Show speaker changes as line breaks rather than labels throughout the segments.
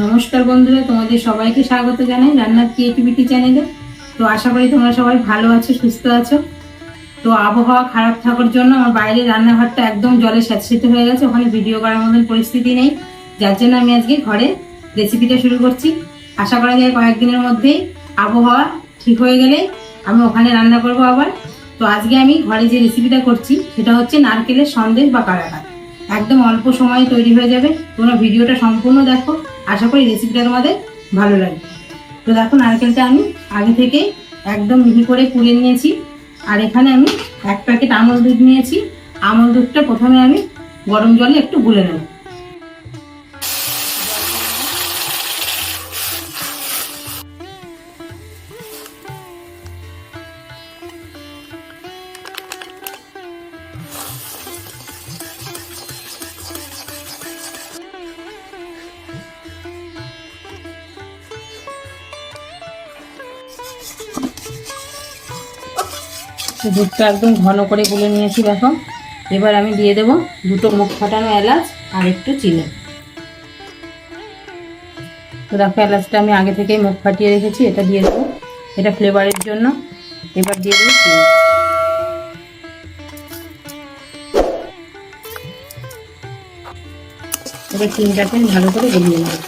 নমস্কার বন্ধুরা, তোমাদের সবাইকে স্বাগত জানাই রান্নার ক্রিয়েটিভিটি চ্যানেলে। তো আশা করি তোমরা সবাই ভালো আছো, সুস্থ আছো। তো আবহাওয়া খারাপ থাকার জন্য আমার বাইরে রান্নাঘরটা একদম জলে স্যাঁতসেঁতে হয়ে গেছে, ওখানে ভিডিও করার মতন পরিস্থিতি নেই। যার জন্য আমি আজকে ঘরে রেসিপিটা শুরু করছি। আশা করা যায় কয়েকদিনের মধ্যেই আবহাওয়া ঠিক হয়ে গেলে আমি ওখানে রান্না করব আবার। তো আজকে আমি ঘরে যে রেসিপিটা করছি সেটা হচ্ছে নারকেলের সন্দেশ বা কারাকার। একদম অল্প সময়ে তৈরি হয়ে যাবে, তোমরা ভিডিওটা সম্পূর্ণ দেখো। আশা করি রেসিপিটা তোমাদের ভালো লাগবে। তো দেখো, নারকেলটা আমি আগে থেকে একদম মিহি করে কুড়ে নিয়েছি। আর এখানে আমি 1 প্যাকেট আমল দুধ নিয়েছি। আমল দুধটা প্রথমে আমি গরম জলে একটু গুলে নেব। দুধটা একদম ঘন করে গুলে নিয়েছি দেখো। এবার আমি দিয়ে দেবো 2টো মুখ ফাটানো এলাচ আর একটু চিনি। তো দেখো, এলাচটা আমি আগে থেকেই মুখ ফাটিয়ে রেখেছি, এটা দিয়ে দেবো, এটা ফ্লেভারের জন্য। এবার দিয়ে দেবো চিনি। এবার চিনিটাকে ভালো করে গলিয়ে নেব।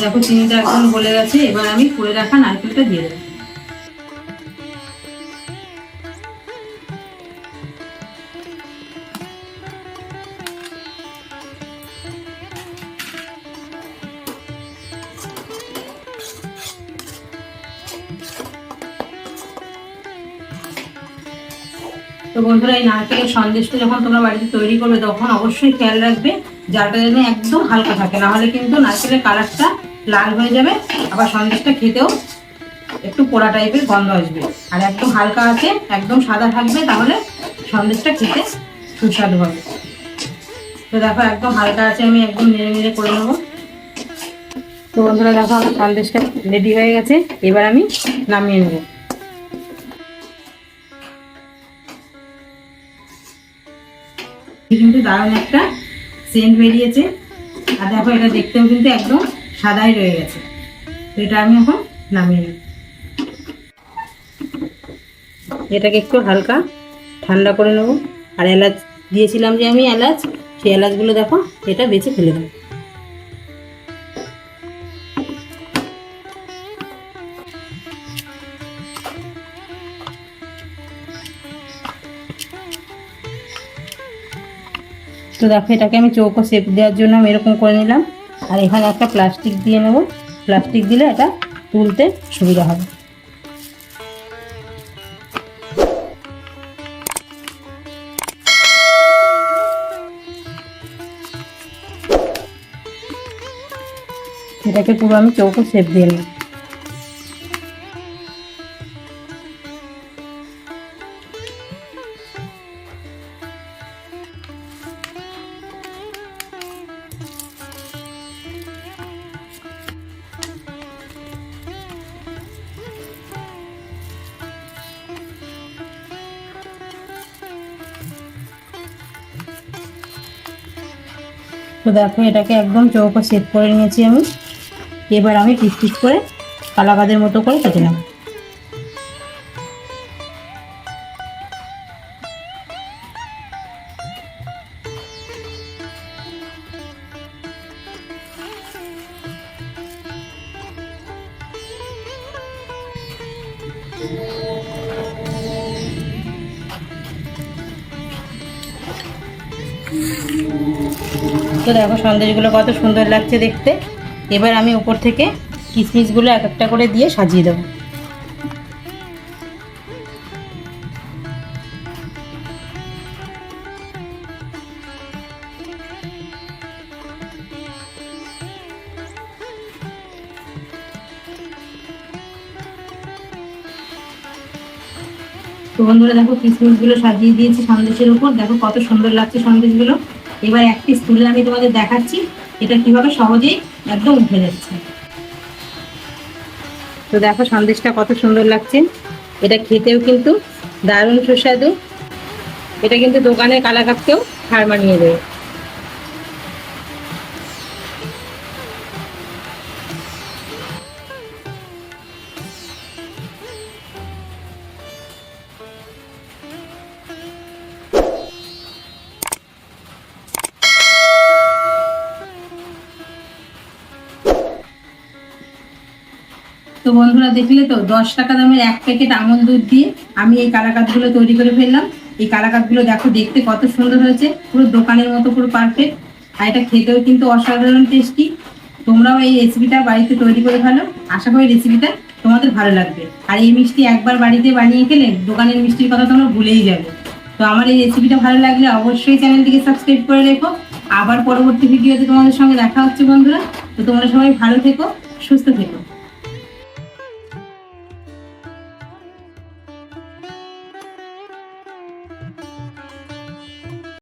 দেখো, চিনিটা একদম গলে গেছে। এবার আমি কুড়ে রাখা নারকেলটা দিয়ে দেবো। তো বন্ধুরা, এই নারকেলের সন্দেশটা যখন তোমরা বাড়িতে তৈরি করবে তখন অবশ্যই খেয়াল রাখবে জালটা যেন একদম হালকা থাকে, না হলে কিন্তু নারকেলের কালারটা লাল হয়ে যাবে, আবার সন্দেশটা খেতেও একটু পোড়া টাইপের গন্ধ আসবে। আর একদম হালকা আছে, একদম সাদা থাকবে, তাহলে সন্দেশটা খেতে সুস্বাদু হবে। তো দেখো, একদম হালকা আছে, আমি একদম নেড়ে নেড়ে করে নেবো। তো বন্ধুরা দেখো, আমার সন্দেশটা রেডি হয়ে গেছে। এবার আমি নামিয়ে নেবো। কিন্তু দারুণ একটা সেন্ট বেরিয়েছে। আর দেখো, এটা দেখতেও কিন্তু একদম সাদাই রয়ে গেছে। তো এটা আমি এখন নামিয়ে নেব। এটাকে একটু হালকা ঠান্ডা করে নেব। আর এলাচ দিয়েছিলাম যে আমি এলাচ, সেই এলাচগুলো দেখো এটা বেছে ফেলে দেবো। তো দেখো, এটাকে আমি চৌকো শেপ দেওয়ার জন্য আমি এরকম করে নিলাম। আর এখানে একটা প্লাস্টিক দিয়ে নেব, প্লাস্টিক দিলে এটা তুলতে সুবিধা হবে। এটাকে পুরো আমি চৌকো শেপ দিয়ে নেব। তো দেখো, এটাকে একদম চৌকো সেট করে নিয়েছি আমি। এবার আমি পিস পিস করে কালাকাঁদের মতো করে কেটে নেব। তো দেখো, সন্দেশগুলো কত সুন্দর লাগছে দেখতে। এবার আমি উপর থেকে কিশমিশগুলো এক একটা করে দিয়ে সাজিয়ে দেবো। তো বন্ধুরা দেখো, কিশমিশগুলো সাজিয়ে দিয়েছি সন্দেশের উপর। দেখো কত সুন্দর লাগছে সন্দেশগুলো। এবার এক পিস তুলে আমি তোমাদের দেখাচ্ছি এটা কিভাবে সহজেই একদম উঠে যাচ্ছে। তো দেখো, সন্দেশটা কত সুন্দর লাগছে। এটা খেতেও কিন্তু দারুণ সুস্বাদু। এটা কিন্তু দোকানের কালাকাতকেও হার মানিয়ে দেবে। তো বন্ধুরা দেখলে তো 10 টাকা দামের 1 প্যাকেট আমল দুধ দিয়ে আমি এই কালাকাতগুলো তৈরি করে ফেললাম। এই কালাকাতগুলো দেখো দেখতে কত সুন্দর হয়েছে, পুরো দোকানের মতো পুরো পারফেক্ট। আর এটা খেতেও কিন্তু অসাধারণ টেস্টি। তোমরাও এই রেসিপিটা বাড়িতে তৈরি করে ফেলো, আশা করি রেসিপিটা তোমাদের ভালো লাগবে। আর এই মিষ্টি একবার বাড়িতে বানিয়ে খেলে দোকানের মিষ্টির কথা তোমরা ভুলেই যাবে। তো আমার এই রেসিপিটা ভালো লাগলে অবশ্যই চ্যানেলটিকে সাবস্ক্রাইব করে রেখো। আবার পরবর্তী ভিডিওতে তোমাদের সঙ্গে দেখা হচ্ছে বন্ধুরা। তো তোমরা সবাই ভালো থেকো, সুস্থ থেকো।